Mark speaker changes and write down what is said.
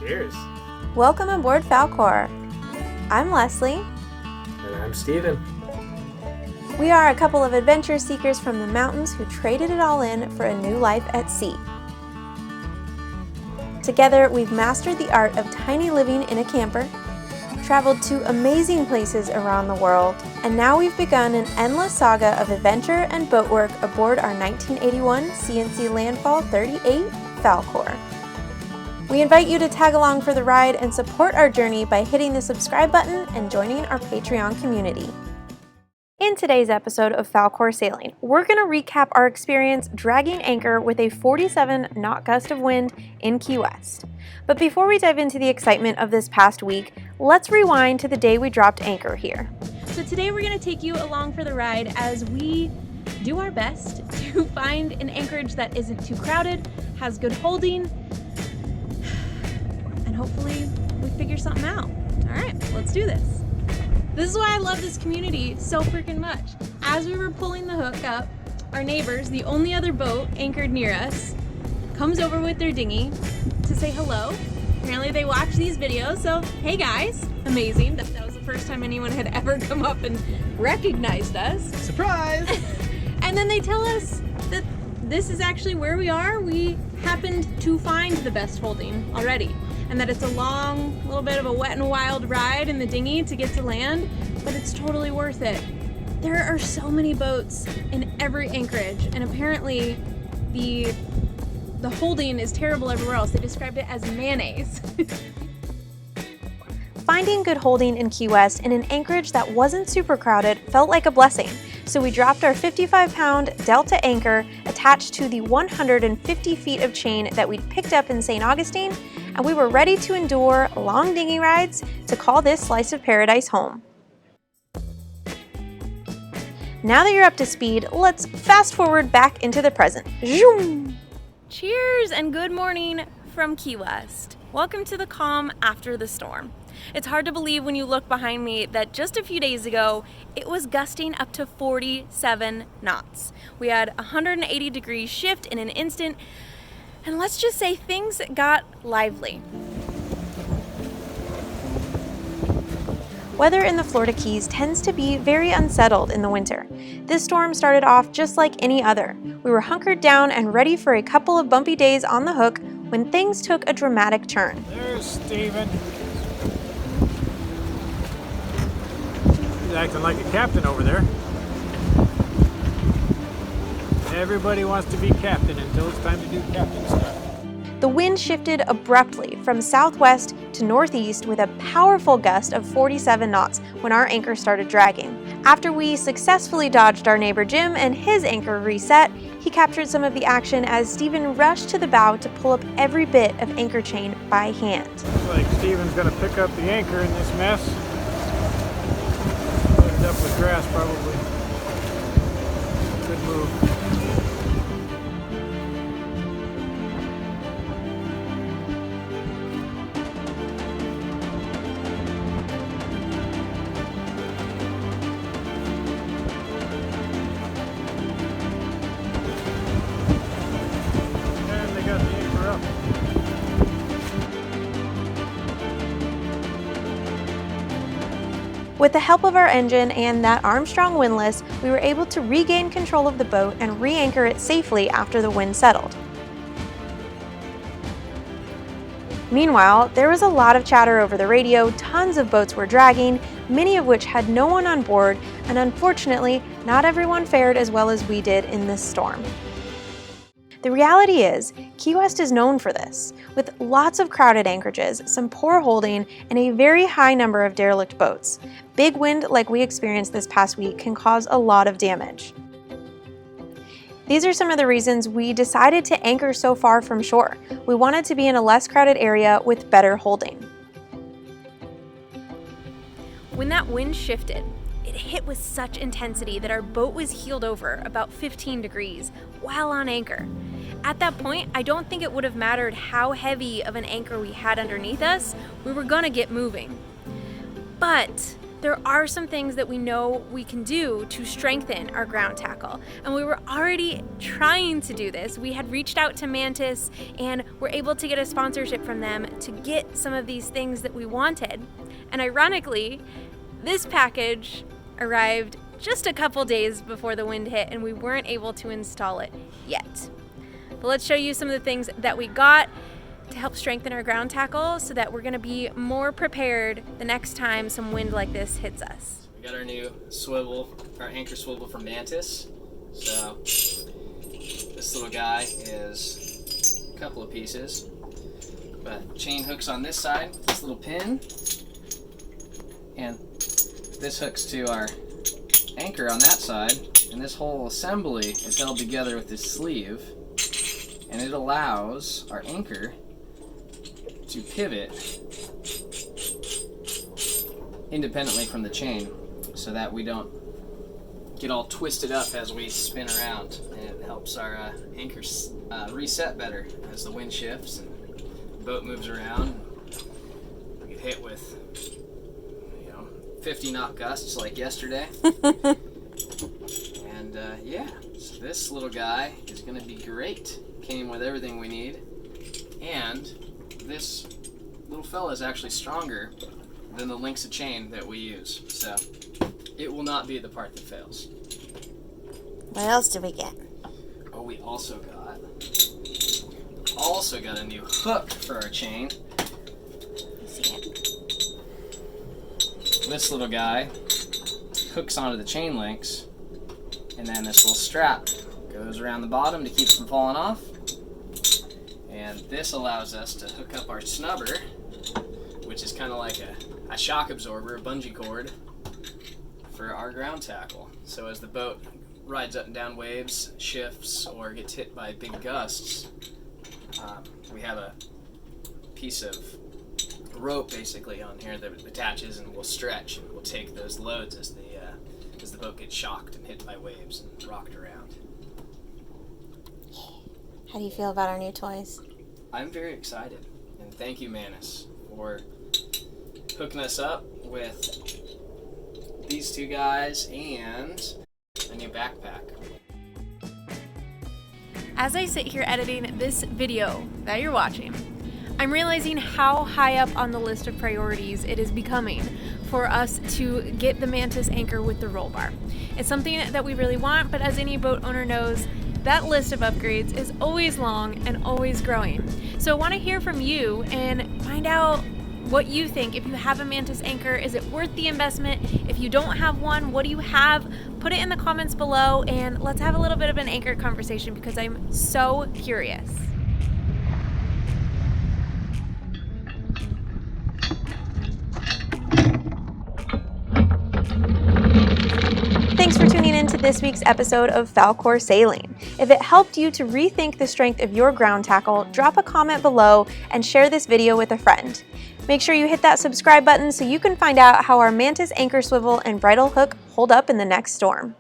Speaker 1: Cheers.
Speaker 2: Welcome aboard Falcore. I'm Leslie.
Speaker 1: And I'm Steven.
Speaker 2: We are a couple of adventure seekers from the mountains who traded it all in for a new life at sea. Together, we've mastered the art of tiny living in a camper, traveled to amazing places around the world, and now we've begun an endless saga of adventure and boat work aboard our 1981 CNC Landfall 38 Falcore. We invite you to tag along for the ride and support our journey by hitting the subscribe button and joining our Patreon community. In today's episode of Falcore Sailing, we're going to recap our experience dragging anchor with a 47 knot gust of wind in Key West. But before we dive into the excitement of this past week, let's rewind to the day we dropped anchor here.
Speaker 3: So today we're going to take you along for the ride as we do our best to find an anchorage that isn't too crowded, has good holding, and hopefully we figure something out. All right, let's do this. This is why I love this community so freaking much. As we were pulling the hook up, our neighbors, the only other boat anchored near us, comes over with their dinghy to say hello. Apparently they watch these videos, so hey guys, amazing. That was the first time anyone had ever come up and recognized us.
Speaker 1: Surprise!
Speaker 3: And then they tell us that this is actually where we are. We happened to find the best holding already, and that it's a long, little bit of a wet and wild ride in the dinghy to get to land, but it's totally worth it. There are so many boats in every anchorage, and apparently the holding is terrible everywhere else. They described it as mayonnaise.
Speaker 2: Finding good holding in Key West in an anchorage that wasn't super crowded felt like a blessing, so we dropped our 55-pound Delta anchor attached to the 150 feet of chain that we'd picked up in St. Augustine, and we were ready to endure long dinghy rides to call this slice of paradise home. Now that you're up to speed, let's fast forward back into the present. Zoom!
Speaker 3: Cheers and good morning from Key West. Welcome to the calm after the storm. It's hard to believe when you look behind me that just a few days ago, it was gusting up to 47 knots. We had a 180 degree shift in an instant, and let's just say things got lively.
Speaker 2: Weather in the Florida Keys tends to be very unsettled in the winter. This storm started off just like any other. We were hunkered down and ready for a couple of bumpy days on the hook when things took a dramatic turn.
Speaker 1: There's Steven. He's acting like a captain over there. Everybody wants to be captain until it's time to do captain stuff.
Speaker 2: The wind shifted abruptly from southwest to northeast with a powerful gust of 47 knots when our anchor started dragging. After we successfully dodged our neighbor Jim and his anchor reset, he captured some of the action as Steven rushed to the bow to pull up every bit of anchor chain by hand.
Speaker 1: Looks like Steven's gonna pick up the anchor in this mess. Put it up with grass probably. Good move.
Speaker 2: With the help of our engine and that Armstrong windlass, we were able to regain control of the boat and re-anchor it safely after the wind settled. Meanwhile, there was a lot of chatter over the radio, tons of boats were dragging, many of which had no one on board, and unfortunately, not everyone fared as well as we did in this storm. The reality is, Key West is known for this, with lots of crowded anchorages, some poor holding, and a very high number of derelict boats. Big wind like we experienced this past week can cause a lot of damage. These are some of the reasons we decided to anchor so far from shore. We wanted to be in a less crowded area with better holding.
Speaker 3: When that wind shifted, it hit with such intensity that our boat was heeled over about 15 degrees while on anchor. At that point, I don't think it would have mattered how heavy of an anchor we had underneath us, we were gonna get moving. But
Speaker 2: there are some things that we know we can do to strengthen our ground tackle. And we were already trying to do this. We had reached out to Mantus and were able to get a sponsorship from them to get some of these things that we wanted. And ironically, this package arrived just a couple days before the wind hit and we weren't able to install it yet. But let's show you some of the things that we got to help strengthen our ground tackle so that we're going to be more prepared the next time some wind like this hits us.
Speaker 4: We got our new swivel, our anchor swivel from Mantus. So this little guy is a couple of pieces, but chain hooks on this side with this little pin, and this hooks to our anchor on that side, and this whole assembly is held together with this sleeve, and it allows our anchor to pivot independently from the chain so that we don't get all twisted up as we spin around, and it helps our anchor reset better as the wind shifts and the boat moves around. We get hit with 50 knot gusts like yesterday. And yeah, so this little guy is going to be great. Came with everything we need, and this little fella is actually stronger than the links of chain that we use, so it will not be the part that fails.
Speaker 2: What else did we get?
Speaker 4: Oh, we also got a new hook for our chain.
Speaker 2: Let's see it.
Speaker 4: This little guy hooks onto the chain links, and then this little strap goes around the bottom to keep it from falling off. And this allows us to hook up our snubber, which is kind of like a shock absorber, a bungee cord, for our ground tackle. So as the boat rides up and down waves, shifts, or gets hit by big gusts, we have a piece of rope basically on here that attaches and will stretch and will take those loads as the boat gets shocked and hit by waves and rocked around.
Speaker 2: How do you feel about our new toys?
Speaker 4: I'm very excited, and thank you, Mantus, for hooking us up with these two guys and a new backpack.
Speaker 2: As I sit here editing this video that you're watching, I'm realizing how high up on the list of priorities it is becoming for us to get the Mantus Anchor with the roll bar. It's something that we really want, but as any boat owner knows, that list of upgrades is always long and always growing. So I want to hear from you and find out what you think. If you have a Mantus Anchor, is it worth the investment? If you don't have one, what do you have? Put it in the comments below and let's have a little bit of an anchor conversation because I'm so curious. Thanks for tuning in to this week's episode of Falcore Sailing. If it helped you to rethink the strength of your ground tackle, drop a comment below and share this video with a friend. Make sure you hit that subscribe button so you can find out how our Mantus anchor swivel and bridle hook hold up in the next storm.